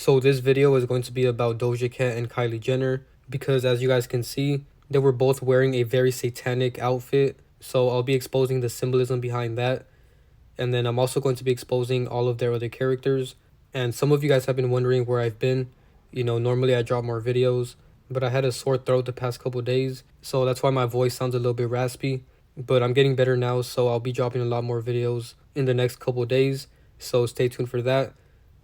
So this video is going to be about Doja Cat and Kylie Jenner because as you guys can see, they were both wearing a very satanic outfit. So I'll be exposing the symbolism behind that. And then I'm also going to be exposing all of their other characters. And some of you guys have been wondering where I've been. Normally I drop more videos, but I had a sore throat the past couple days. So that's why my voice sounds a little bit raspy. But I'm getting better now, so I'll be dropping a lot more videos in the next couple days. So stay tuned for that.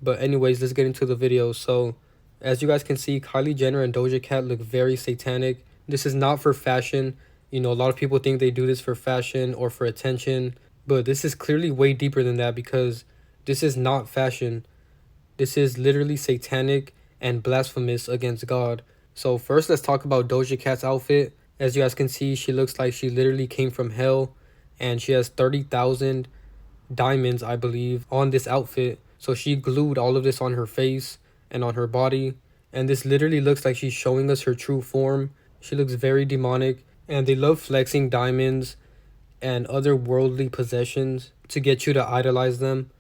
But anyways, let's get into the video. So as you guys can see, Kylie Jenner and Doja Cat look very satanic. This is not for fashion. A lot of people think they do this for fashion or for attention, but this is clearly way deeper than that because this is not fashion. This is literally satanic and blasphemous against God. So first, let's talk about Doja Cat's outfit. As you guys can see, she looks like she literally came from hell, and she has 30,000 diamonds, I believe, on this outfit. So she glued all of this on her face and on her body, and this literally looks like she's showing us her true form. She looks very demonic, and they love flexing diamonds and other worldly possessions to get you to idolize them.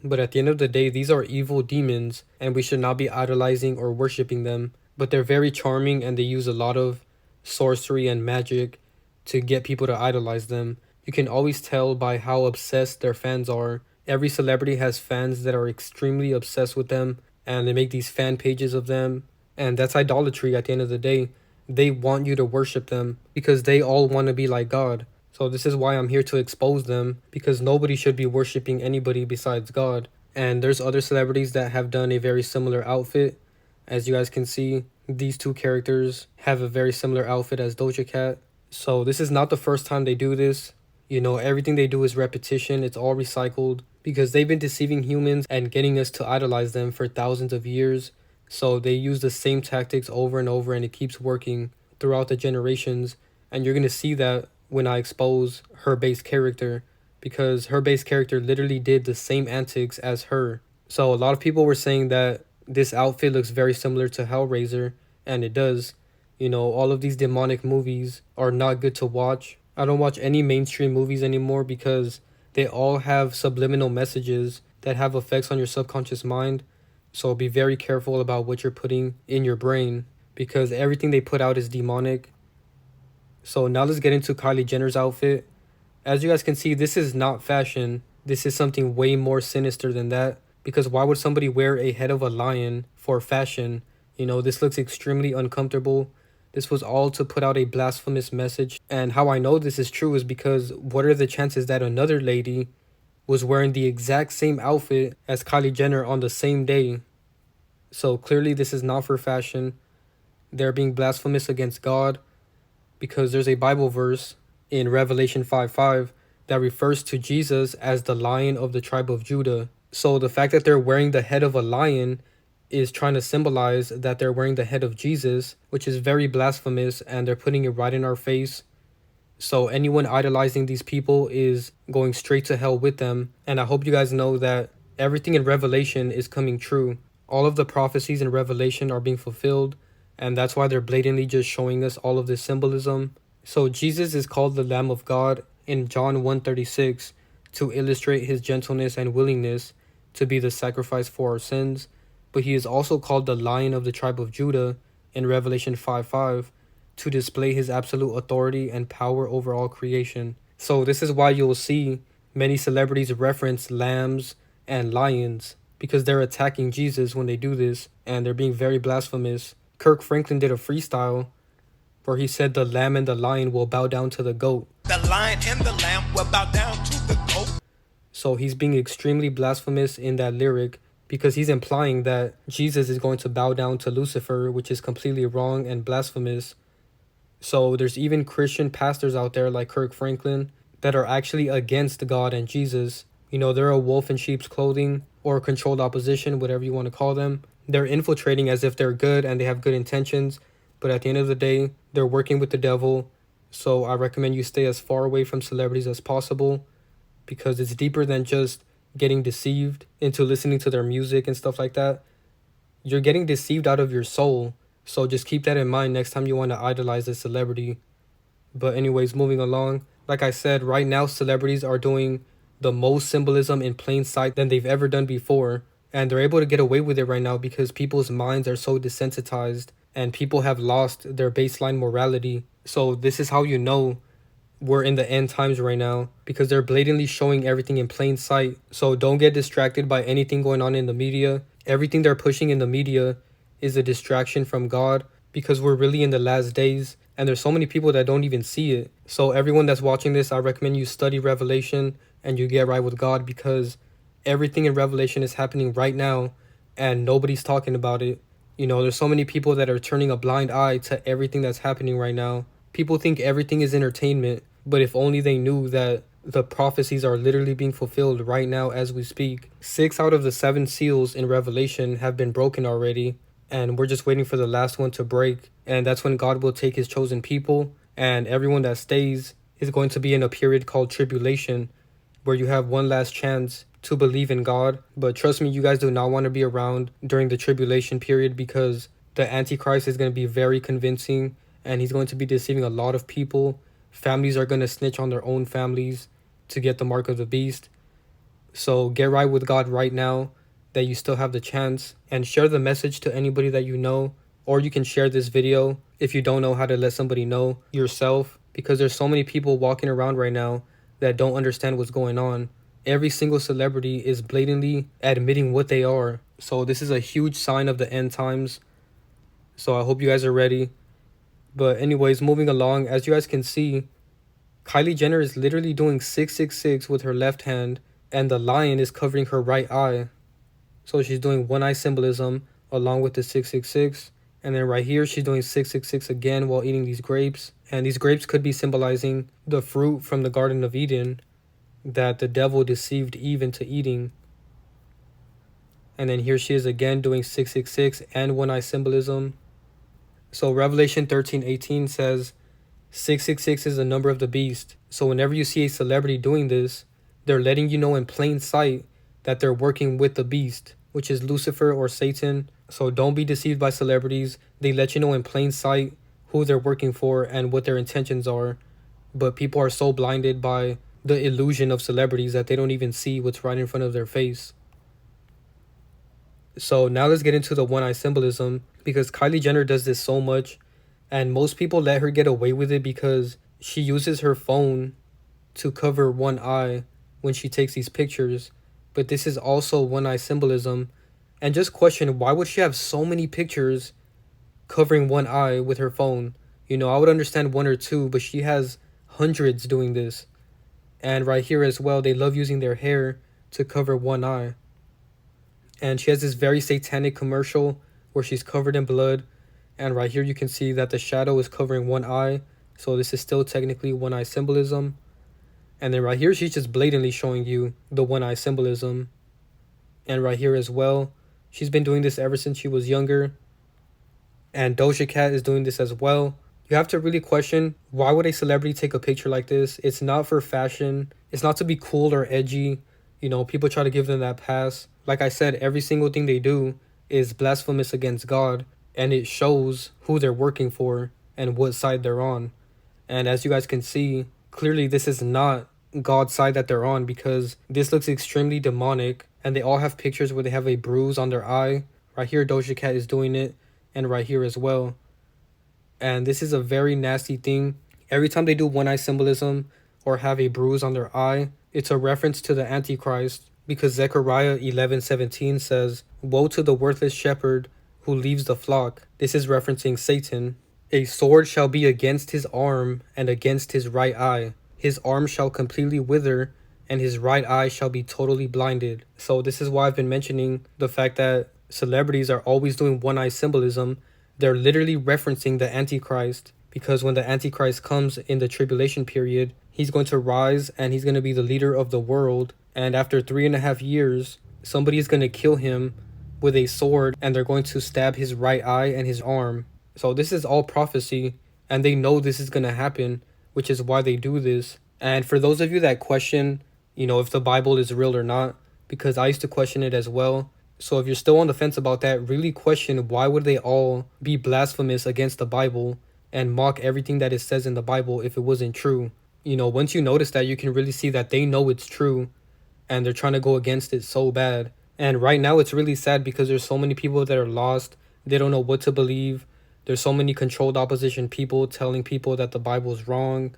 But at the end of the day, these are evil demons, and we should not be idolizing or worshiping them. But they're very charming, and they use a lot of sorcery and magic to get people to idolize them. You can always tell by how obsessed their fans are. Every celebrity has fans that are extremely obsessed with them, and they make these fan pages of them. And that's idolatry at the end of the day. They want you to worship them because they all want to be like God. So this is why I'm here to expose them, because nobody should be worshiping anybody besides God. And there's other celebrities that have done a very similar outfit. As you guys can see, these two characters have a very similar outfit as Doja Cat. So this is not the first time they do this. Everything they do is repetition. It's all recycled because they've been deceiving humans and getting us to idolize them for thousands of years. So they use the same tactics over and over, and it keeps working throughout the generations. And you're going to see that when I expose her base character, because her base character literally did the same antics as her. So a lot of people were saying that this outfit looks very similar to Hellraiser, and it does. All of these demonic movies are not good to watch. I don't watch any mainstream movies anymore because they all have subliminal messages that have effects on your subconscious mind. So be very careful about what you're putting in your brain because everything they put out is demonic. So now let's get into Kylie Jenner's outfit. As you guys can see, this is not fashion. This is something way more sinister than that. Because why would somebody wear a head of a lion for fashion? This looks extremely uncomfortable. This was all to put out a blasphemous message. And how I know this is true is because what are the chances that another lady was wearing the exact same outfit as Kylie Jenner on the same day? So clearly this is not for fashion. They're being blasphemous against God because there's a Bible verse in Revelation 5:5 that refers to Jesus as the Lion of the tribe of Judah. So the fact that they're wearing the head of a lion is trying to symbolize that they're wearing the head of Jesus, which is very blasphemous, and they're putting it right in our face. So anyone idolizing these people is going straight to hell with them. And I hope you guys know that everything in Revelation is coming true. All of the prophecies in Revelation are being fulfilled, and that's why they're blatantly just showing us all of this symbolism. So Jesus is called the Lamb of God in John 1:36 to illustrate his gentleness and willingness to be the sacrifice for our sins. But he is also called the Lion of the tribe of Judah in Revelation 5:5 to display his absolute authority and power over all creation. So this is why you'll see many celebrities reference lambs and lions because they're attacking Jesus when they do this, and they're being very blasphemous. Kirk Franklin did a freestyle where he said the lamb and the lion will bow down to the goat. The lion and the lamb will bow down to the goat. So he's being extremely blasphemous in that lyric because he's implying that Jesus is going to bow down to Lucifer, which is completely wrong and blasphemous. So there's even Christian pastors out there like Kirk Franklin that are actually against God and Jesus. They're a wolf in sheep's clothing or controlled opposition, whatever you want to call them. They're infiltrating as if they're good and they have good intentions, but at the end of the day, they're working with the devil. So I recommend you stay as far away from celebrities as possible because it's deeper than just getting deceived into listening to their music and stuff like that. You're getting deceived out of your soul. So just keep that in mind next time you want to idolize a celebrity. But anyways, moving along. Like I said, right now celebrities are doing the most symbolism in plain sight than they've ever done before. And they're able to get away with it right now because people's minds are so desensitized and people have lost their baseline morality. So this is how you know we're in the end times right now, because they're blatantly showing everything in plain sight. So don't get distracted by anything going on in the media. Everything they're pushing in the media is a distraction from God, because we're really in the last days and there's so many people that don't even see it. So everyone that's watching this, I recommend you study Revelation and you get right with God, because everything in Revelation is happening right now and nobody's talking about it. You know, there's so many people that are turning a blind eye to everything that's happening right now. People think everything is entertainment, but if only they knew that the prophecies are literally being fulfilled right now as we speak. 6 out of the 7 seals in Revelation have been broken already, and we're just waiting for the last one to break. And that's when God will take his chosen people, and everyone that stays is going to be in a period called tribulation, where you have one last chance to believe in God. But trust me, you guys do not want to be around during the tribulation period, because the Antichrist is going to be very convincing and he's going to be deceiving a lot of people. Families are going to snitch on their own families to get the mark of the beast. So get right with God right now that you still have the chance, and share the message to anybody that you know. Or you can share this video if you don't know how to let somebody know yourself, because there's so many people walking around right now that don't understand what's going on. Every single celebrity is blatantly admitting what they are. So this is a huge sign of the end times. So I hope you guys are ready. But anyways, moving along, as you guys can see, Kylie Jenner is literally doing 666 with her left hand, and the lion is covering her right eye. So she's doing one eye symbolism along with the 666. And then right here, she's doing 666 again while eating these grapes. And these grapes could be symbolizing the fruit from the Garden of Eden that the devil deceived Eve into eating. And then here she is again doing 666 and one eye symbolism. So Revelation 13:18 says 666 is the number of the beast. So whenever you see a celebrity doing this, they're letting you know in plain sight that they're working with the beast, which is Lucifer or Satan. So don't be deceived by celebrities. They let you know in plain sight who they're working for and what their intentions are. But people are so blinded by the illusion of celebrities that they don't even see what's right in front of their face. So now let's get into the one eye symbolism, because Kylie Jenner does this so much and most people let her get away with it because she uses her phone to cover one eye when she takes these pictures. But this is also one eye symbolism. And just question, why would she have so many pictures covering one eye with her phone? You know, I would understand 1 or 2, but she has hundreds doing this. And right here as well, they love using their hair to cover one eye. And she has this very satanic commercial where she's covered in blood. And right here you can see that the shadow is covering one eye. So this is still technically one eye symbolism. And then right here she's just blatantly showing you the one eye symbolism. And right here as well, she's been doing this ever since she was younger. And Doja Cat is doing this as well. You have to really question, why would a celebrity take a picture like this? It's not for fashion. It's not to be cool or edgy. You know, people try to give them that pass. Like I said, every single thing they do is blasphemous against God. And it shows who they're working for and what side they're on. And as you guys can see, clearly this is not God's side that they're on, because this looks extremely demonic. And they all have pictures where they have a bruise on their eye. Right here, Doja Cat is doing it. And right here as well. And this is a very nasty thing. Every time they do one eye symbolism or have a bruise on their eye, it's a reference to the Antichrist. Because Zechariah 11:17 says, "Woe to the worthless shepherd who leaves the flock." This is referencing Satan. "A sword shall be against his arm and against his right eye. His arm shall completely wither and his right eye shall be totally blinded." So this is why I've been mentioning the fact that celebrities are always doing one eye symbolism. They're literally referencing the Antichrist, because when the Antichrist comes in the tribulation period, he's going to rise and he's going to be the leader of the world. And after 3.5 years, somebody is going to kill him with a sword and they're going to stab his right eye and his arm. So this is all prophecy and they know this is going to happen, which is why they do this. And for those of you that question, you know, if the Bible is real or not, because I used to question it as well. So if you're still on the fence about that, really question, why would they all be blasphemous against the Bible and mock everything that it says in the Bible if it wasn't true? You know, once you notice that, you can really see that they know it's true and they're trying to go against it so bad. And right now it's really sad because there's so many people that are lost. They don't know what to believe. There's so many controlled opposition people telling people that the Bible is wrong.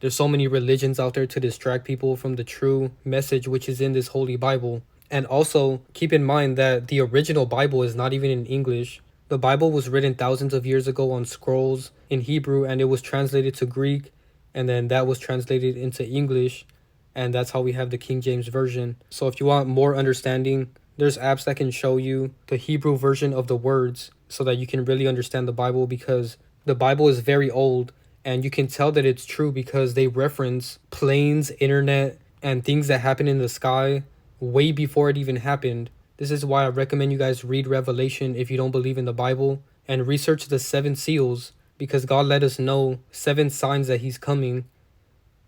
There's so many religions out there to distract people from the true message which is in this holy Bible. And also, keep in mind that the original Bible is not even in English. The Bible was written thousands of years ago on scrolls in Hebrew, and it was translated to Greek, and then that was translated into English, and that's how we have the King James Version. So if you want more understanding, there's apps that can show you the Hebrew version of the words so that you can really understand the Bible, because the Bible is very old and you can tell that it's true because they reference planes, internet, and things that happen in the sky way before it even happened. This is why I recommend you guys read Revelation if you don't believe in the Bible, and research the seven seals, because God let us know 7 signs that he's coming,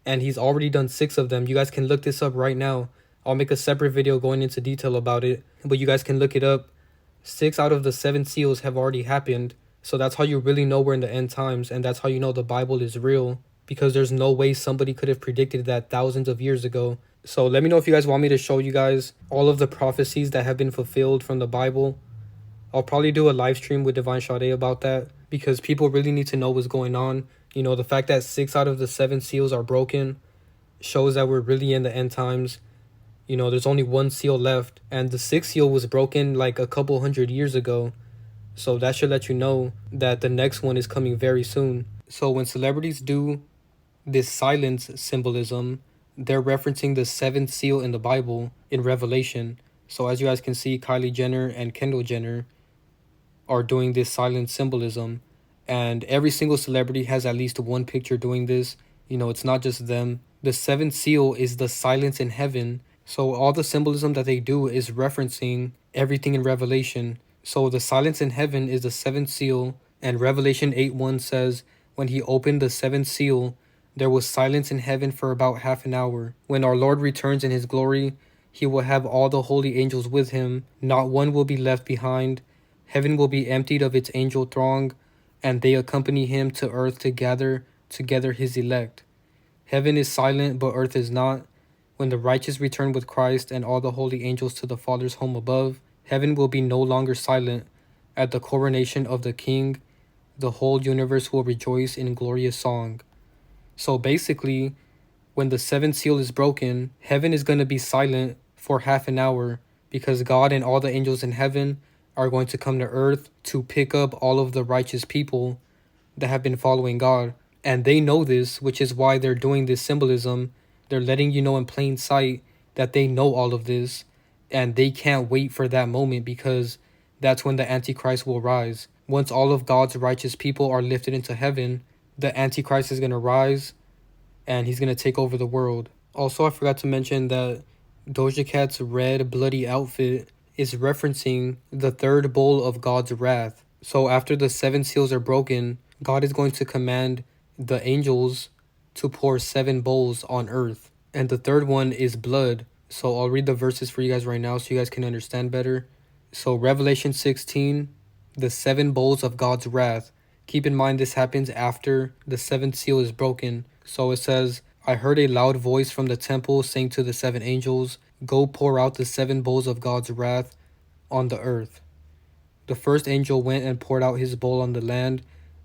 and he's already done 6 of them. You guys can look this up right now. I'll make a separate video going into detail about it, but you guys can look it up. 6 out of the 7 seals have already happened. So that's how you really know we're in the end times, and that's how you know the Bible is real, because there's no way somebody could have predicted that thousands of years ago. So let me know if you guys want me to show you guys all of the prophecies that have been fulfilled from the Bible. I'll probably do a live stream with Divine Sade about that, because people really need to know what's going on. You know, the fact that 6 out of the 7 seals are broken shows that we're really in the end times. You know, there's only 1 seal left, and the 6th seal was broken like a couple hundred years ago. So that should let you know that the next one is coming very soon. So when celebrities do this silence symbolism, they're referencing the 7th seal in the Bible in Revelation. So as you guys can see, Kylie Jenner and Kendall Jenner are doing this silent symbolism, and every single celebrity has at least one picture doing this. You know, it's not just them. The 7th seal is the silence in heaven. So all the symbolism that they do is referencing everything in Revelation. So the silence in heaven is the 7th seal, and Revelation 8:1 says, when he opened the 7th seal, there was silence in heaven for about half an hour. When our Lord returns in his glory, he will have all the holy angels with him. Not one will be left behind. Heaven will be emptied of its angel throng, and they accompany him to earth to gather together his elect. Heaven is silent, but earth is not. When the righteous return with Christ and all the holy angels to the Father's home above, heaven will be no longer silent. At the coronation of the King, the whole universe will rejoice in glorious song. So basically, when the 7th seal is broken, heaven is going to be silent for half an hour, because God and all the angels in heaven are going to come to earth to pick up all of the righteous people that have been following God. And they know this, which is why they're doing this symbolism. They're letting you know in plain sight that they know all of this, and they can't wait for that moment, because that's when the Antichrist will rise. Once all of God's righteous people are lifted into heaven, the Antichrist is going to rise, and he's going to take over the world. Also, I forgot to mention that Doja Cat's red bloody outfit is referencing the 3rd bowl of God's wrath. So after the 7 seals are broken, God is going to command the angels to pour 7 bowls on earth. And the 3rd one is blood. So I'll read the verses for you guys right now so you guys can understand better. So Revelation 16, the 7 bowls of God's wrath. Keep in mind this happens after the 7th seal is broken. So it says, I heard a loud voice from the temple saying to the 7 angels, go pour out the 7 bowls of God's wrath on the earth. The first angel went and poured out his bowl on the land,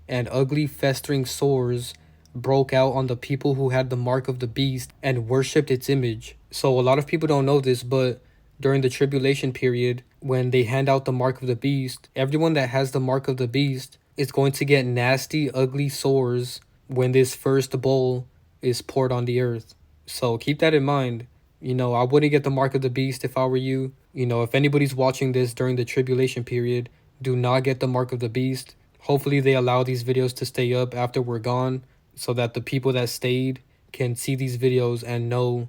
and ugly festering sores broke out on the people who had the mark of the beast and worshipped its image. So a lot of people don't know this, but during the tribulation period, when they hand out the mark of the beast, everyone that has the mark of the beast is going to get nasty, ugly sores when this first bowl is poured on the earth. So keep that in mind. You know, I wouldn't get the mark of the beast if I were you. You know, if anybody's watching this during the tribulation period, do not get the mark of the beast. Hopefully they allow these videos to stay up after we're gone, so that the people that stayed can see these videos and know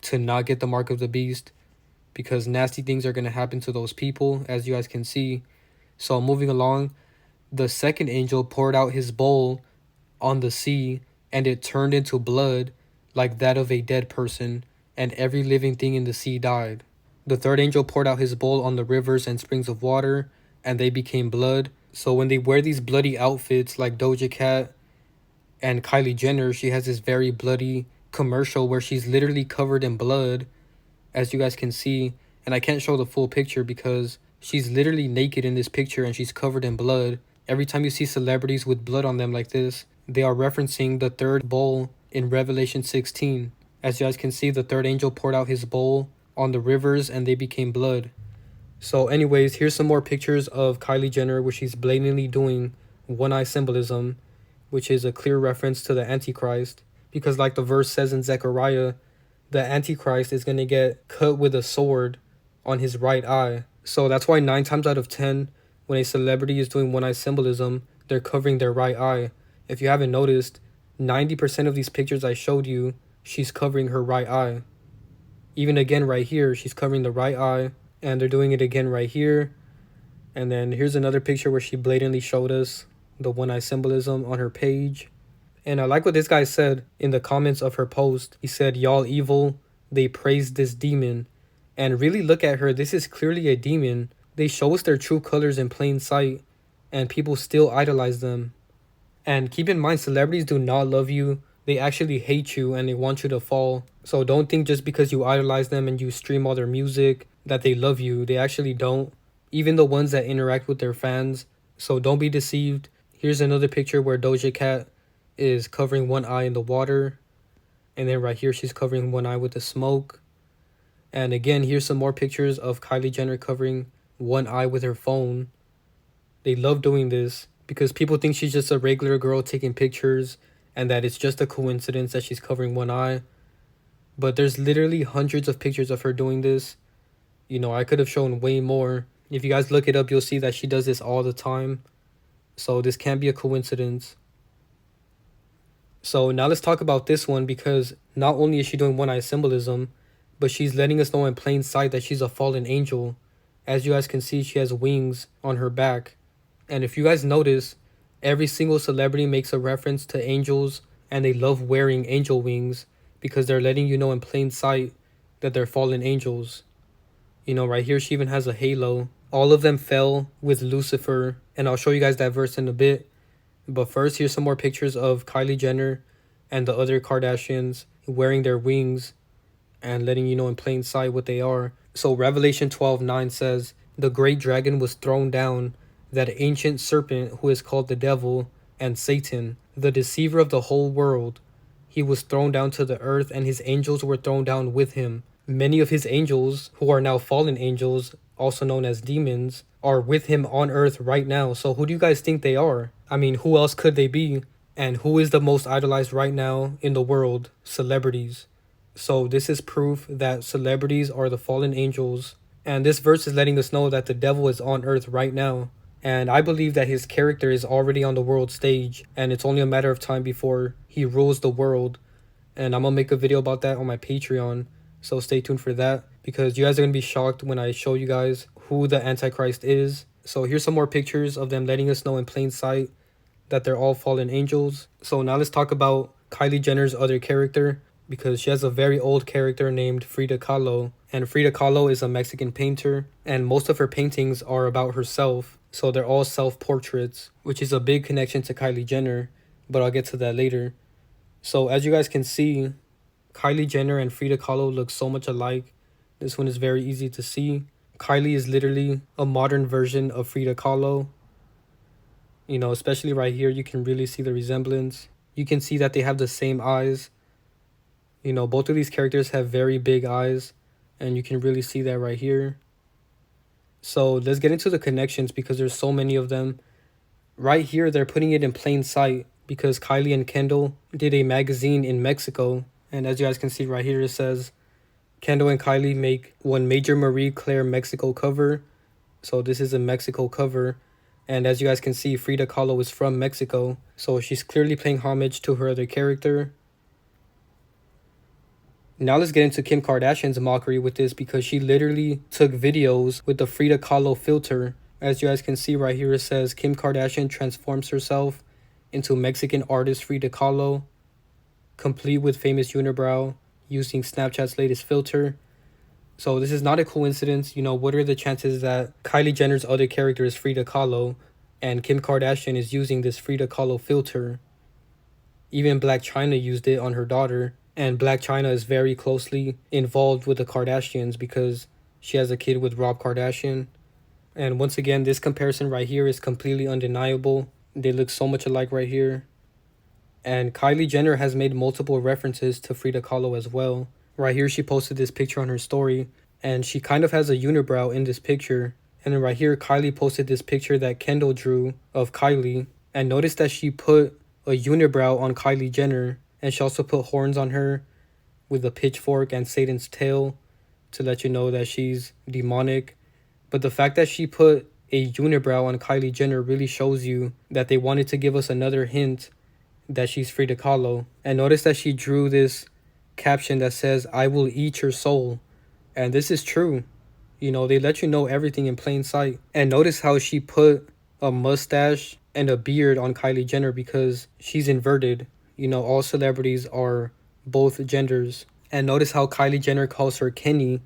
to not get the mark of the beast, because nasty things are going to happen to those people, as you guys can see. So moving along, the 2nd angel poured out his bowl on the sea, and it turned into blood like that of a dead person, and every living thing in the sea died. The 3rd angel poured out his bowl on the rivers and springs of water, and they became blood. So when they wear these bloody outfits like Doja Cat and Kylie Jenner, she has this very bloody commercial where she's literally covered in blood, as you guys can see, And I can't show the full picture because she's literally naked in this picture and she's covered in blood. Every time you see celebrities with blood on them like this, they are referencing the third bowl in Revelation 16. As you guys can see, the third angel poured out his bowl on the rivers and they became blood. So anyways, here's some more pictures of Kylie Jenner where she's blatantly doing one-eye symbolism, which is a clear reference to the Antichrist. Because like the verse says in Zechariah, the Antichrist is going to get cut with a sword on his right eye. So that's why 9 times out of 10, when a celebrity is doing one-eye symbolism, they're covering their right eye. If you haven't noticed, 90% of these pictures I showed you, she's covering her right eye. Even again right here, she's covering the right eye. And they're doing it again right here. And then here's another picture where she blatantly showed us the one-eye symbolism on her page. And I like what this guy said in the comments of her post. He said, "Y'all evil, they praised this demon." And really look at her, this is clearly a demon. They show us their true colors in plain sight, and people still idolize them. And keep in mind, celebrities do not love you. They actually hate you and they want you to fall. So don't think just because you idolize them and you stream all their music that they love you. They actually don't. Even the ones that interact with their fans. So don't be deceived. Here's another picture where Doja Cat is covering one eye in the water. And then right here she's covering one eye with the smoke. And again, here's some more pictures of Kylie Jenner covering one eye with her phone. They love doing this because people think she's just a regular girl taking pictures and that it's just a coincidence that she's covering one eye. But there's literally hundreds of pictures of her doing this. You know, I could have shown way more. If you guys look it up, you'll see that she does this all the time. So this can't be a coincidence. So now let's talk about this one, because not only is she doing one-eye symbolism, but she's letting us know in plain sight that she's a fallen angel. As you guys can see, she has wings on her back. And if you guys notice, every single celebrity makes a reference to angels, and they love wearing angel wings because they're letting you know in plain sight that they're fallen angels. You know, right here she even has a halo. All of them fell with Lucifer, and I'll show you guys that verse in a bit. But first, here's some more pictures of Kylie Jenner and the other Kardashians wearing their wings and letting you know in plain sight what they are. So Revelation 12:9 says, "The great dragon was thrown down, that ancient serpent who is called the devil and Satan, the deceiver of the whole world. He was thrown down to the earth, and his angels were thrown down with him." Many of his angels, who are now fallen angels, also known as demons, are with him on earth right now. So who do you guys think they are? I mean, who else could they be? And who is the most idolized right now in the world? Celebrities. So this is proof that celebrities are the fallen angels. And this verse is letting us know that the devil is on earth right now. And I believe that his character is already on the world stage, and it's only a matter of time before he rules the world. And I'm gonna make a video about that on my Patreon, so stay tuned for that, because you guys are gonna be shocked when I show you guys who the Antichrist is. So here's some more pictures of them letting us know in plain sight that they're all fallen angels. So now let's talk about Kylie Jenner's other character, because she has a very old character named Frida Kahlo. And Frida Kahlo is a Mexican painter, and most of her paintings are about herself. So they're all self-portraits, which is a big connection to Kylie Jenner, but I'll get to that later. So as you guys can see, Kylie Jenner and Frida Kahlo look so much alike. This one is very easy to see. Kylie is literally a modern version of Frida Kahlo. You know, especially right here, you can really see the resemblance. You can see that they have the same eyes. You know, both of these characters have very big eyes, and you can really see that right here. So let's get into the connections, because there's so many of them. Right here, they're putting it in plain sight because Kylie and Kendall did a magazine in Mexico. And as you guys can see right here, it says, Kendall and Kylie make one major Marie Claire Mexico cover. So this is a Mexico cover. And as you guys can see, Frida Kahlo is from Mexico. So she's clearly paying homage to her other character. Now let's get into Kim Kardashian's mockery with this, because she literally took videos with the Frida Kahlo filter. As you guys can see right here, it says Kim Kardashian transforms herself into Mexican artist Frida Kahlo, complete with famous unibrow, using Snapchat's latest filter. So this is not a coincidence. You know, what are the chances that Kylie Jenner's other character is Frida Kahlo and Kim Kardashian is using this Frida Kahlo filter? Even Blac Chyna used it on her daughter. And Blac Chyna is very closely involved with the Kardashians, because she has a kid with Rob Kardashian. And once again, this comparison right here is completely undeniable. They look so much alike right here. And Kylie Jenner has made multiple references to Frida Kahlo as well. Right here, she posted this picture on her story, and she kind of has a unibrow in this picture. And then right here, Kylie posted this picture that Kendall drew of Kylie. And notice that she put a unibrow on Kylie Jenner, and she also put horns on her with a pitchfork and Satan's tail to let you know that she's demonic. But the fact that she put a unibrow on Kylie Jenner really shows you that they wanted to give us another hint that she's Frida Kahlo. And notice that she drew this caption that says, "I will eat your soul." And this is true. You know, they let you know everything in plain sight. And notice how she put a mustache and a beard on Kylie Jenner because she's inverted. You know, all celebrities are both genders. And notice how Kylie Jenner calls her Kenny,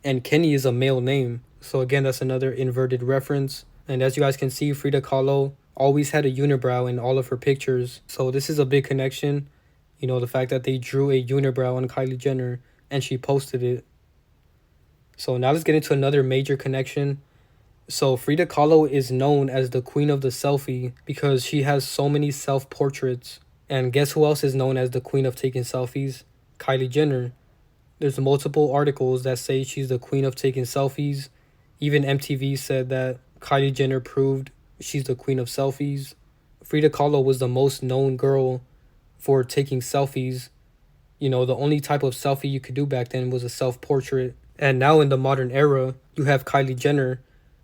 and Kenny is a male name. So again, that's another inverted reference. And as you guys can see, Frida Kahlo always had a unibrow in all of her pictures. So this is a big connection. You know, the fact that they drew a unibrow on Kylie Jenner and she posted it. So now let's get into another major connection. So Frida Kahlo is known as the queen of the selfie because she has so many self-portraits. And guess who else is known as the queen of taking selfies? Kylie Jenner. There's multiple articles that say she's the queen of taking selfies. Even MTV said that Kylie Jenner proved she's the queen of selfies. Frida Kahlo was the most known girl for taking selfies. You know, the only type of selfie you could do back then was a self-portrait. And now in the modern era, you have Kylie Jenner,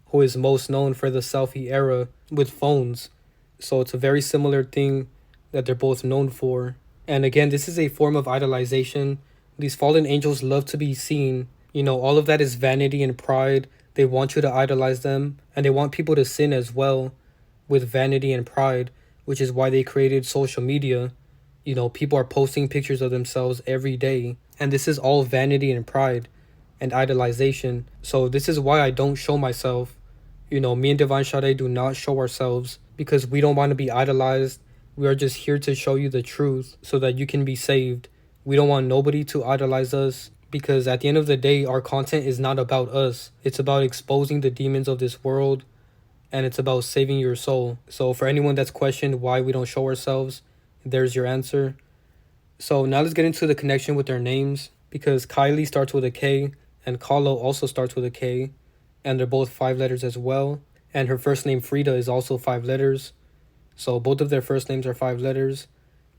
who is most known for the selfie era with phones. So it's a very similar thing that they're both known for. And again, this is a form of idolization. These fallen angels love to be seen. You know, all of that is vanity and pride. They want you to idolize them, and they want people to sin as well with vanity and pride, which is why they created social media. You know, people are posting pictures of themselves every day, and this is all vanity and pride and idolization. So this is why I don't show myself. You know, me and Divine Sade do not show ourselves because we don't want to be idolized. We are just here to show you the truth so that you can be saved. We don't want nobody to idolize us because at the end of the day, our content is not about us. It's about exposing the demons of this world, and it's about saving your soul. So for anyone that's questioned why we don't show ourselves, there's your answer. So now let's get into the connection with their names, because Kylie starts with a K and Kahlo also starts with a K, and they're both 5 letters as well. And her first name Frida is also 5 letters. So both of their first names are 5 letters,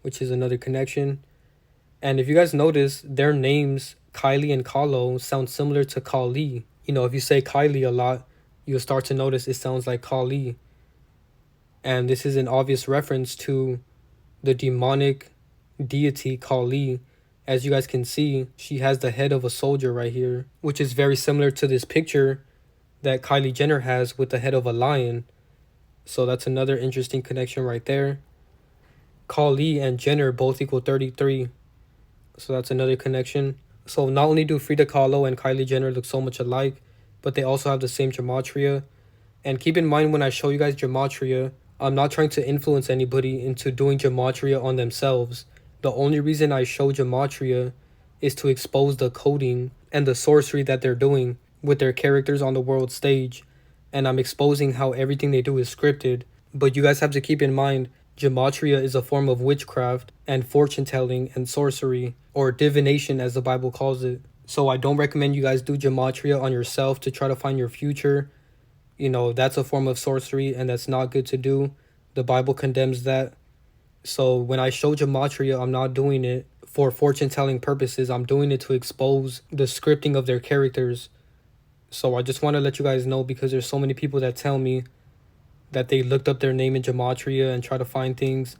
which is another connection. And if you guys notice, their names, Kylie and Kahlo, sound similar to Kali. You know, if you say Kylie a lot, you'll start to notice it sounds like Kali. And this is an obvious reference to the demonic deity Kali. As you guys can see, she has the head of a soldier right here, which is very similar to this picture that Kylie Jenner has with the head of a lion. So that's another interesting connection right there. Kali and Jenner both equal 33. So that's another connection. So not only do Frida Kahlo and Kylie Jenner look so much alike, but they also have the same gematria. And keep in mind when I show you guys gematria, I'm not trying to influence anybody into doing gematria on themselves. The only reason I show gematria is to expose the coding and the sorcery that they're doing with their characters on the world stage. And I'm exposing how everything they do is scripted. But you guys have to keep in mind, gematria is a form of witchcraft and fortune telling and sorcery, or divination as the Bible calls it. So I don't recommend you guys do gematria on yourself to try to find your future. You know, that's a form of sorcery and that's not good to do. The Bible condemns that. So when I show gematria, I'm not doing it for fortune telling purposes. I'm doing it to expose the scripting of their characters. So I just want to let you guys know, because there's so many people that tell me that they looked up their name in gematria and try to find things.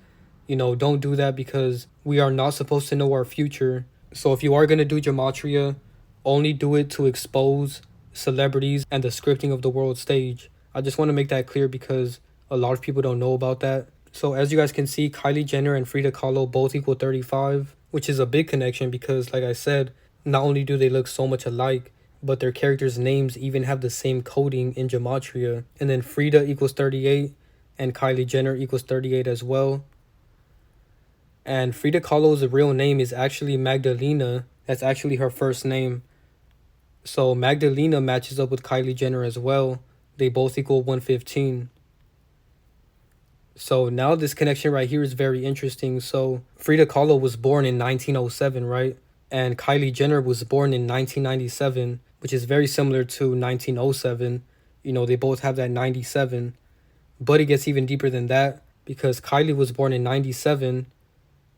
You know, don't do that, because we are not supposed to know our future. So if you are going to do gematria, only do it to expose celebrities and the scripting of the world stage. I just want to make that clear because a lot of people don't know about that. So as you guys can see, Kylie Jenner and Frida Kahlo both equal 35, which is a big connection because, like I said, not only do they look so much alike, but their characters' names even have the same coding in gematria. And then Frida equals 38 and Kylie Jenner equals 38 as well. And Frida Kahlo's real name is actually Magdalena. That's actually her first name. So Magdalena matches up with Kylie Jenner as well. They both equal 115. So now this connection right here is very interesting. So Frida Kahlo was born in 1907, right? And Kylie Jenner was born in 1997, which is very similar to 1907. You know, they both have that 97. But it gets even deeper than that because Kylie was born in 97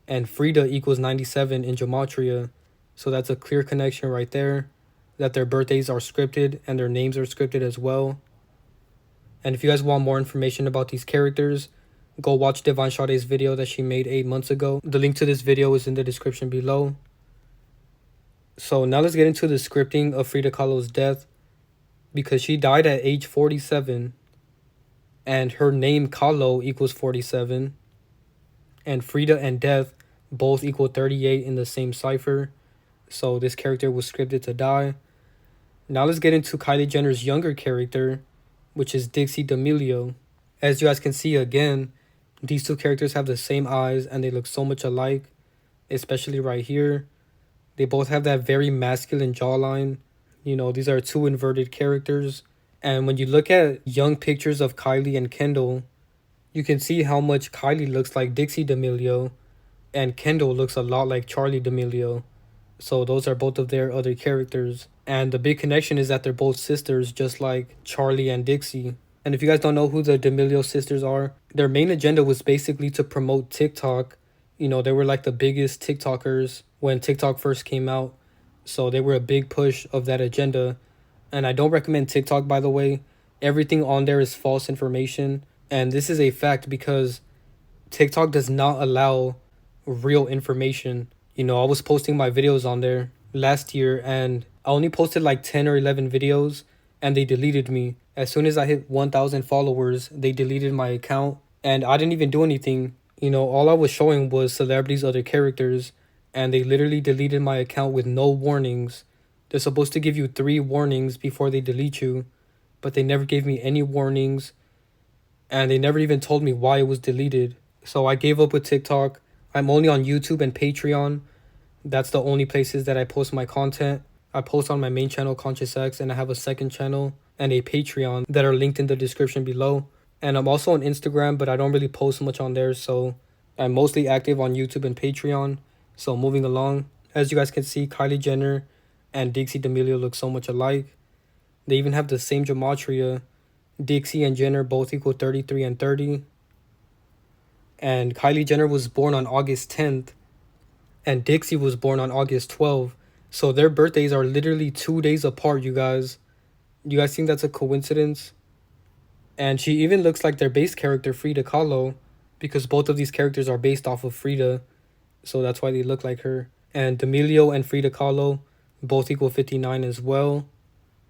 and Frida equals 97 in gematria. So that's a clear connection right there, that their birthdays are scripted and their names are scripted as well. And if you guys want more information about these characters, go watch Devon Sade's video that she made 8 months ago. The link to this video is in the description below. So now let's get into the scripting of Frida Kahlo's death, because she died at age 47 and her name Kahlo equals 47, and Frida and death both equal 38 in the same cipher. So this character was scripted to die. Now let's get into Kylie Jenner's younger character, which is Dixie D'Amelio. As you guys can see again, these two characters have the same eyes and they look so much alike, especially right here. They both have that very masculine jawline. You know, these are two inverted characters. And when you look at young pictures of Kylie and Kendall, you can see how much Kylie looks like Dixie D'Amelio and Kendall looks a lot like Charli D'Amelio. So those are both of their other characters. And the big connection is that they're both sisters, just like Charli and Dixie. And if you guys don't know who the D'Amelio sisters are, their main agenda was basically to promote TikTok. You know, they were like the biggest TikTokers when TikTok first came out. So they were a big push of that agenda. And I don't recommend TikTok, by the way. Everything on there is false information. And this is a fact because TikTok does not allow real information. You know, I was posting my videos on there last year and I only posted like 10 or 11 videos and they deleted me. As soon as I hit 1,000 followers, they deleted my account and I didn't even do anything. You know, all I was showing was celebrities' other characters and they literally deleted my account with no warnings. They're supposed to give you 3 warnings before they delete you, but they never gave me any warnings and they never even told me why it was deleted. So I gave up with TikTok. I'm only on YouTube and Patreon. That's the only places that I post my content. I post on my main channel, Conscious X, and I have a second channel and a Patreon that are linked in the description below. And I'm also on Instagram, but I don't really post much on there. So I'm mostly active on YouTube and Patreon. So moving along, as you guys can see, Kylie Jenner and Dixie D'Amelio look so much alike. They even have the same gematria. Dixie and Jenner both equal 33 and 30. And Kylie Jenner was born on August 10th. And Dixie was born on August 12th. So their birthdays are literally 2 days apart, you guys. You guys think that's a coincidence? And she even looks like their base character, Frida Kahlo, because both of these characters are based off of Frida. So that's why they look like her. And D'Amelio and Frida Kahlo both equal 59 as well.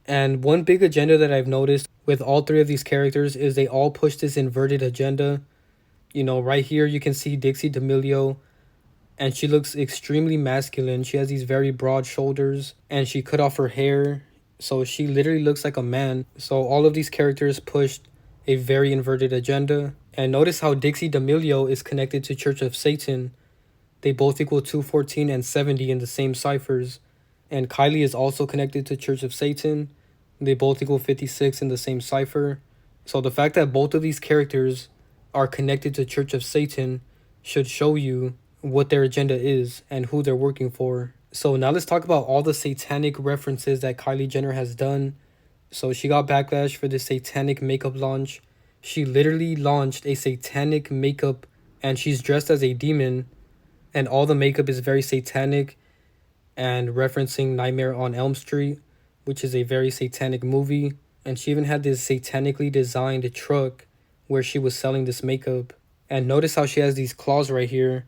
And one big agenda that I've noticed with all 3 of these characters is they all push this inverted agenda. You know, right here you can see Dixie D'Amelio, and she looks extremely masculine. She has these very broad shoulders, and she cut off her hair, so she literally looks like a man. So all of these characters pushed a very inverted agenda. And notice how Dixie D'Amelio is connected to Church of Satan. They both equal 214 and 70 in the same ciphers. And Kylie is also connected to Church of Satan. They both equal 56 in the same cipher. So the fact that both of these characters are connected to Church of Satan should show you what their agenda is and who they're working for. So now let's talk about all the satanic references that Kylie Jenner has done. So she got backlash for this satanic makeup launch. She literally launched a satanic makeup and she's dressed as a demon, and all the makeup is very satanic and referencing Nightmare on Elm Street, which is a very satanic movie. And she even had this satanically designed truck where she was selling this makeup. And notice how she has these claws right here.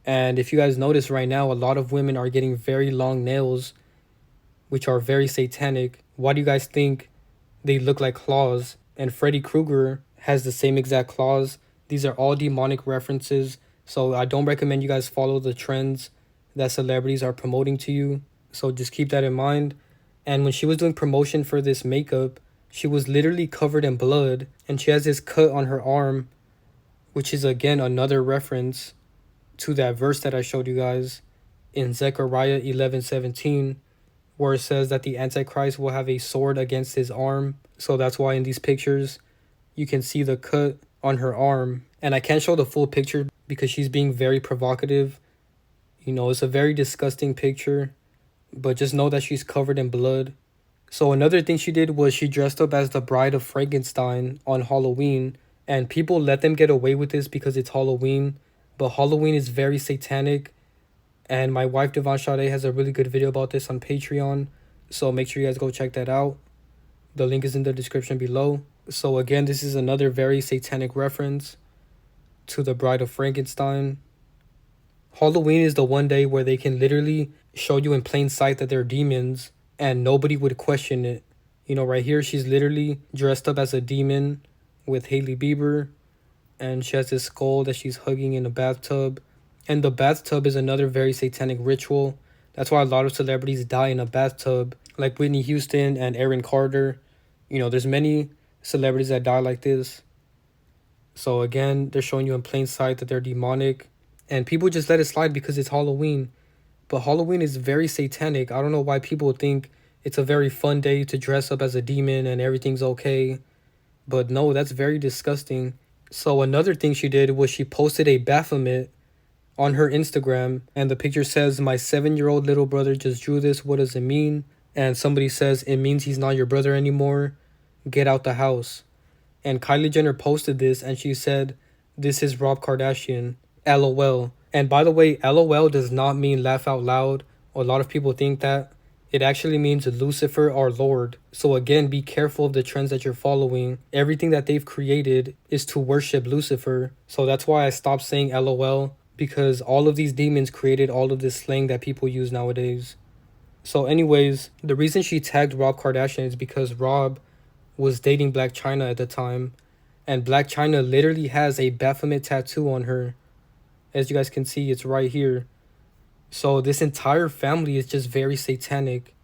And if you guys notice right now, a lot of women are getting very long nails, which are very satanic. Why do you guys think they look like claws? And Freddy Krueger has the same exact claws. These are all demonic references. So I don't recommend you guys follow the trends that celebrities are promoting to you. So just keep that in mind. And when she was doing promotion for this makeup, she was literally covered in blood. And she has this cut on her arm, which is again another reference to that verse that I showed you guys in Zechariah 11:17, where it says that the Antichrist will have a sword against his arm. So that's why in these pictures you can see the cut on her arm. And I can't show the full picture because she's being very provocative. You know, it's a very disgusting picture, but just know that she's covered in blood. So another thing she did was she dressed up as the Bride of Frankenstein on Halloween, and people let them get away with this because it's Halloween, but Halloween is very satanic, and my wife Devon Sade has a really good video about this on Patreon, so make sure you guys go check that out. The link is in the description below. So again, this is another very satanic reference to the Bride of Frankenstein. Halloween is the one day where they can literally show you in plain sight that they're demons and nobody would question it. You know, right here, she's literally dressed up as a demon with Hailey Bieber, and she has this skull that she's hugging in a bathtub. And the bathtub is another very satanic ritual. That's why a lot of celebrities die in a bathtub, like Whitney Houston and Aaron Carter. You know, there's many celebrities that die like this. So again, they're showing you in plain sight that they're demonic, and people just let it slide because it's Halloween. But Halloween is very satanic. I don't know why people think it's a very fun day to dress up as a demon and everything's okay. But no, that's very disgusting. So another thing she did was she posted a Baphomet on her Instagram, and the picture says, "My 7-year-old little brother just drew this. What does it mean?" And somebody says, "It means he's not your brother anymore. Get out the house." And Kylie Jenner posted this and she said, "This is Rob Kardashian. LOL." And by the way, LOL does not mean laugh out loud. A lot of people think that. It actually means Lucifer, our Lord. So again, be careful of the trends that you're following. Everything that they've created is to worship Lucifer. So that's why I stopped saying LOL, because all of these demons created all of this slang that people use nowadays. So anyways, the reason she tagged Rob Kardashian is because Rob was dating Blac Chyna at the time, and Blac Chyna literally has a Baphomet tattoo on her. As you guys can see, it's right here. So this entire family is just very satanic,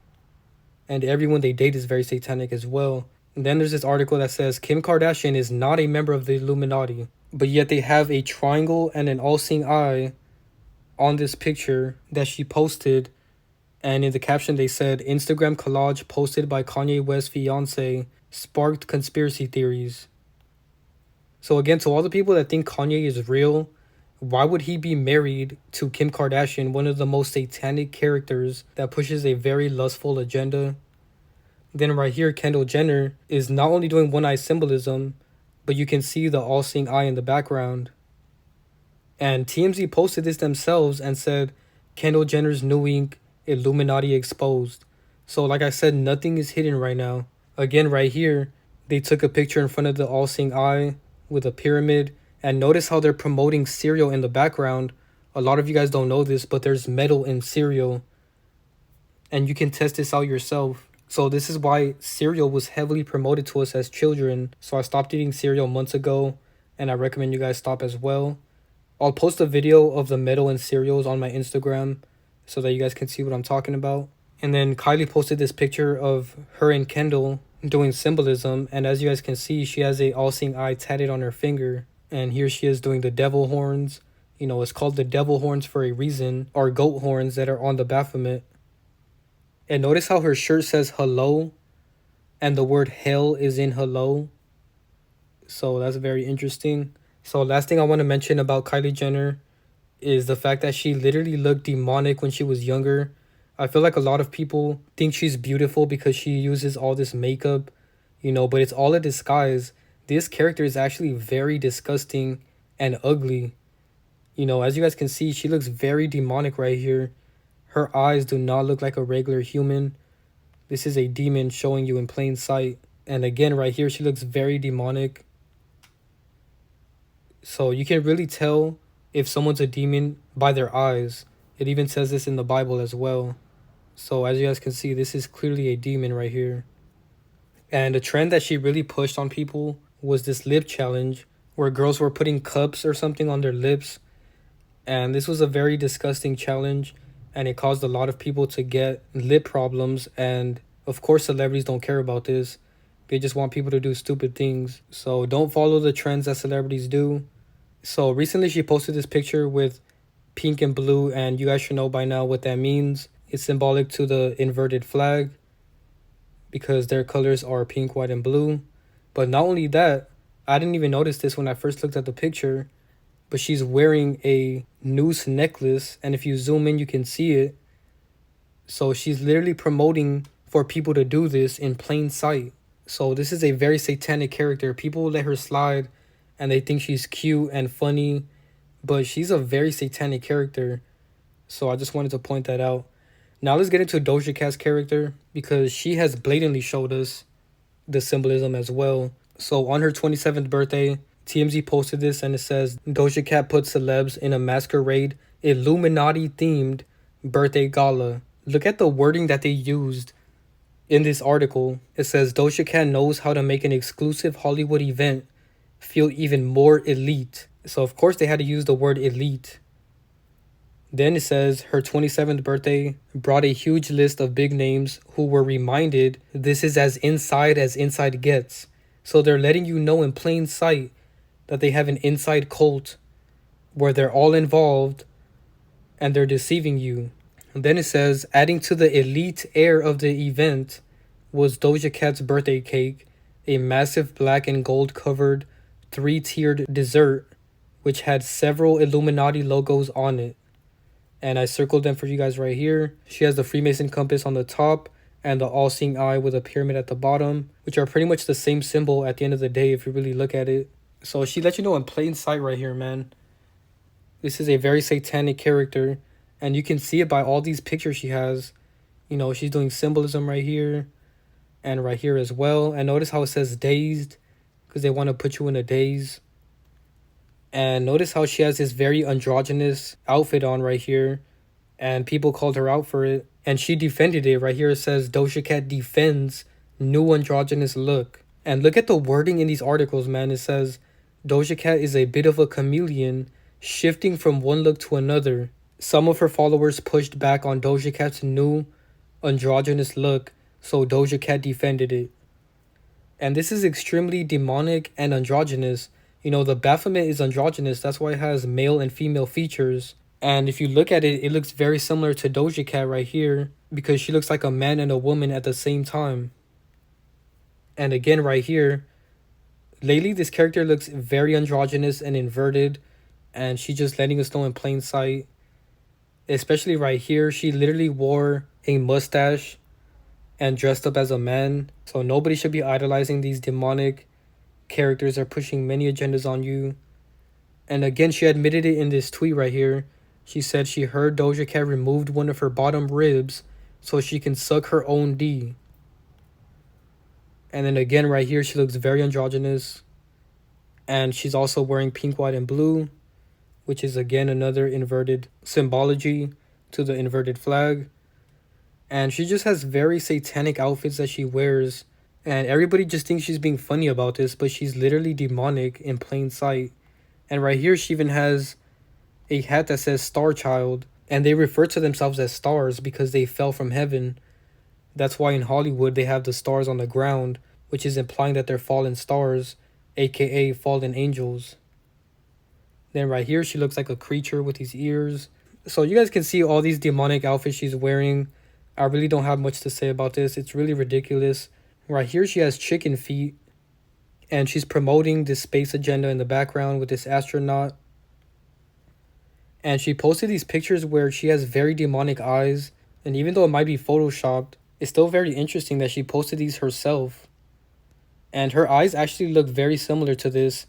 and everyone they date is very satanic as well. And then there's this article that says Kim Kardashian is not a member of the Illuminati, but yet they have a triangle and an all-seeing eye on this picture that she posted. And in the caption they said, "Instagram collage posted by Kanye West's fiance sparked conspiracy theories." So again, to all the people that think Kanye is real, why would he be married to Kim Kardashian, one of the most satanic characters that pushes a very lustful agenda? Then right here, Kendall Jenner is not only doing one-eye symbolism, but you can see the all-seeing eye in the background. And TMZ posted this themselves and said, "Kendall Jenner's new ink, Illuminati exposed." So like I said, nothing is hidden right now. Again, right here, they took a picture in front of the all-seeing eye with a pyramid. And notice how they're promoting cereal in the background. A lot of you guys don't know this, but there's metal in cereal. And you can test this out yourself. So this is why cereal was heavily promoted to us as children. So I stopped eating cereal months ago, and I recommend you guys stop as well. I'll post a video of the metal in cereals on my Instagram so that you guys can see what I'm talking about. And then Kylie posted this picture of her and Kendall doing symbolism. And as you guys can see, she has a all-seeing eye tatted on her finger. And here she is doing the devil horns. You know, it's called the devil horns for a reason, or goat horns that are on the Baphomet. And notice how her shirt says hello, and the word hell is in hello. So that's very interesting. So last thing I want to mention about Kylie Jenner is the fact that she literally looked demonic when she was younger. I feel like a lot of people think she's beautiful because she uses all this makeup, you know, but it's all a disguise. This character is actually very disgusting and ugly. You know, as you guys can see, she looks very demonic right here. Her eyes do not look like a regular human. This is a demon showing you in plain sight. And again, right here, she looks very demonic. So you can really tell if someone's a demon by their eyes. It even says this in the Bible as well. So as you guys can see, this is clearly a demon right here. And a trend that she really pushed on people was this lip challenge where girls were putting cups or something on their lips. And this was a very disgusting challenge, and it caused a lot of people to get lip problems. And of course, celebrities don't care about this. They just want people to do stupid things. So don't follow the trends that celebrities do. So recently she posted this picture with pink and blue, and you guys should know by now what that means. It's symbolic to the inverted flag because their colors are pink, white, and blue. But not only that, I didn't even notice this when I first looked at the picture, but she's wearing a noose necklace, and if you zoom in, you can see it. So she's literally promoting for people to do this in plain sight. So this is a very satanic character. People let her slide and they think she's cute and funny, but she's a very satanic character. So I just wanted to point that out. Now let's get into Doja Cat's character because she has blatantly showed us the symbolism as well. So on her 27th birthday, TMZ posted this and it says, Doja Cat put celebs in a masquerade Illuminati themed birthday gala. Look at the wording that they used in this article. It says Doja Cat knows how to make an exclusive Hollywood event feel even more elite. So of course they had to use the word elite. Then it says her 27th birthday brought a huge list of big names who were reminded this is as inside gets. So they're letting you know in plain sight that they have an inside cult where they're all involved and they're deceiving you. And then it says, adding to the elite air of the event was Doja Cat's birthday cake, a massive black and gold covered 3-tiered dessert which had several Illuminati logos on it. And I circled them for you guys right here. She has the Freemason compass on the top and the all-seeing eye with a pyramid at the bottom, which are pretty much the same symbol at the end of the day if you really look at it. So she let you know in plain sight right here, man. This is a very satanic character. And you can see it by all these pictures she has. You know, she's doing symbolism right here and right here as well. And notice how it says dazed because they want to put you in a daze. And notice how she has this very androgynous outfit on right here. And people called her out for it. And she defended it. Right here it says Doja Cat defends new androgynous look. And look at the wording in these articles, man. It says Doja Cat is a bit of a chameleon, shifting from one look to another. Some of her followers pushed back on Doja Cat's new androgynous look, so Doja Cat defended it. And this is extremely demonic and androgynous. You know, the Baphomet is androgynous, that's why it has male and female features. And if you look at it, it looks very similar to Doja Cat right here, because she looks like a man and a woman at the same time. And again right here, lately this character looks very androgynous and inverted, and she's just letting us know in plain sight. Especially right here, she literally wore a mustache and dressed up as a man. So nobody should be idolizing these demonic characters that are pushing many agendas on you. And again, she admitted it in this tweet right here. She said she heard Doja Cat removed one of her bottom ribs so she can suck her own D. And then again right here, she looks very androgynous. And she's also wearing pink, white, and blue, which is again another inverted symbology to the inverted flag. And she just has very satanic outfits that she wears. And everybody just thinks she's being funny about this, but she's literally demonic in plain sight. And right here, she even has a hat that says Star Child. And they refer to themselves as stars because they fell from heaven. That's why in Hollywood, they have the stars on the ground, which is implying that they're fallen stars, aka fallen angels. Then right here, she looks like a creature with these ears. So you guys can see all these demonic outfits she's wearing. I really don't have much to say about this. It's really ridiculous. Right here, she has chicken feet. And she's promoting this space agenda in the background with this astronaut. And she posted these pictures where she has very demonic eyes. And even though it might be photoshopped, it's still very interesting that she posted these herself. And her eyes actually look very similar to this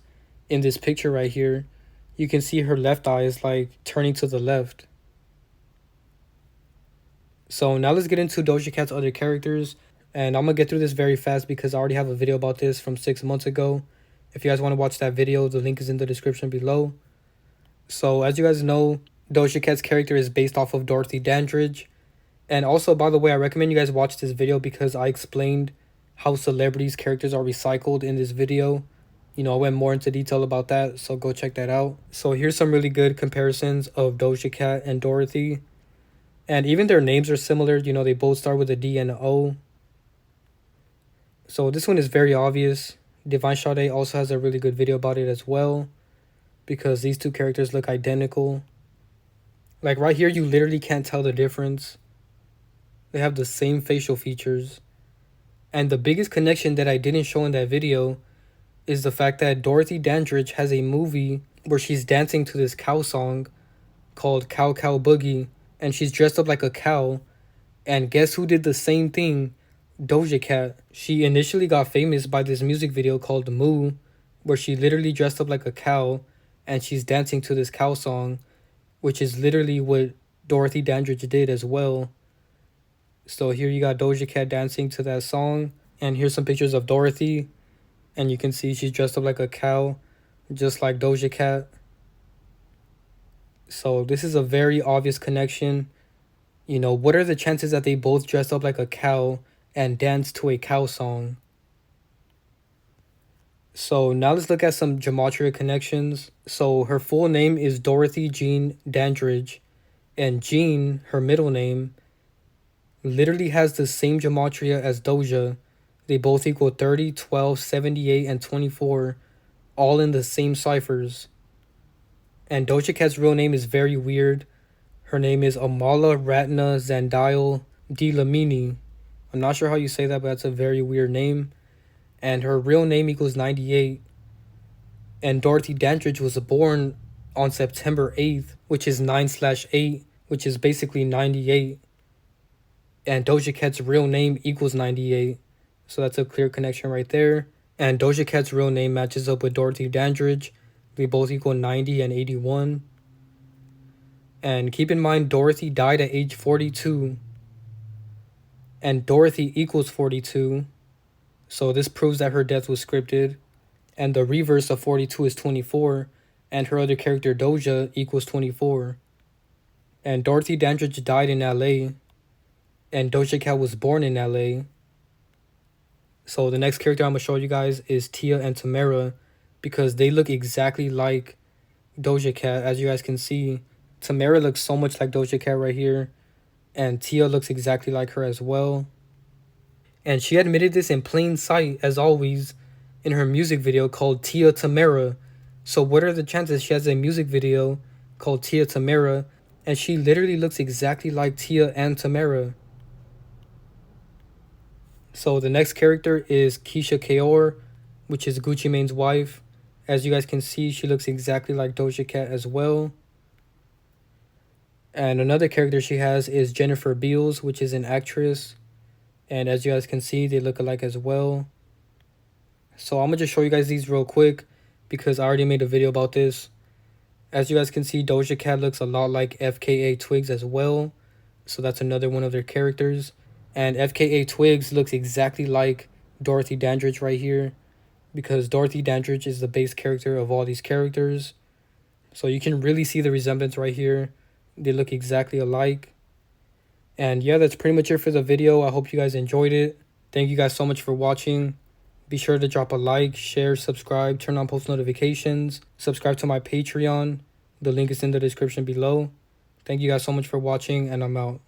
in this picture right here. You can see her left eye is like turning to the left. So now let's get into Doja Cat's other characters. And I'm going to get through this very fast because I already have a video about this from 6 months ago. If you guys want to watch that video, the link is in the description below. So as you guys know, Doja Cat's character is based off of Dorothy Dandridge. And also, by the way, I recommend you guys watch this video because I explained how celebrities' characters are recycled in this video. You know, I went more into detail about that, so go check that out. So here's some really good comparisons of Doja Cat and Dorothy. And even their names are similar. You know, they both start with a D and an O. So this one is very obvious. Divine Sade also has a really good video about it as well, because these two characters look identical. Like right here, you literally can't tell the difference. They have the same facial features. And the biggest connection that I didn't show in that video is the fact that Dorothy Dandridge has a movie where she's dancing to this cow song called Cow Cow Boogie, and she's dressed up like a cow. And guess who did the same thing? Doja Cat. She initially got famous by this music video called Moo, where she literally dressed up like a cow and she's dancing to this cow song, which is literally what Dorothy Dandridge did as well. So here you got Doja Cat dancing to that song, and here's some pictures of Dorothy, and you can see she's dressed up like a cow, just like Doja Cat. So this is a very obvious connection. You know, what are the chances that they both dress up like a cow and dance to a cow song? So now let's look at some gematria connections. So her full name is Dorothy Jean Dandridge, and Jean, her middle name, literally has the same gematria as Doja. They both equal 30, 12, 78, and 24, all in the same ciphers. And Doja Cat's real name is very weird. Her name is Amala Ratna Zandile Dlamini. I'm not sure how you say that, but that's a very weird name. And her real name equals 98. And Dorothy Dandridge was born on September 8th, which is 9/8, which is basically 98. And Doja Cat's real name equals 98. So that's a clear connection right there. And Doja Cat's real name matches up with Dorothy Dandridge. They both equal 90 and 81. And keep in mind, Dorothy died at age 42. And Dorothy equals 42. So this proves that her death was scripted. And the reverse of 42 is 24. And her other character, Doja, equals 24. And Dorothy Dandridge died in LA. And Doja Cat was born in LA. So the next character I'm going to show you guys is Tia and Tamera, because they look exactly like Doja Cat. As you guys can see, Tamera looks so much like Doja Cat right here, and Tia looks exactly like her as well. And she admitted this in plain sight, as always, in her music video called Tia Tamera. So what are the chances she has a music video called Tia Tamera, and she literally looks exactly like Tia and Tamera? So the next character is Keisha Kaur, which is Gucci Mane's wife. As you guys can see, she looks exactly like Doja Cat as well. And another character she has is Jennifer Beals, which is an actress. And as you guys can see, they look alike as well. So I'm going to just show you guys these real quick, because I already made a video about this. As you guys can see, Doja Cat looks a lot like FKA Twigs as well. So that's another one of their characters. And FKA Twigs looks exactly like Dorothy Dandridge right here, because Dorothy Dandridge is the base character of all these characters. So you can really see the resemblance right here. They look exactly alike. And yeah, that's pretty much it for the video. I hope you guys enjoyed it. Thank you guys so much for watching. Be sure to drop a like, share, subscribe, turn on post notifications, subscribe to my Patreon. The link is in the description below. Thank you guys so much for watching, and I'm out.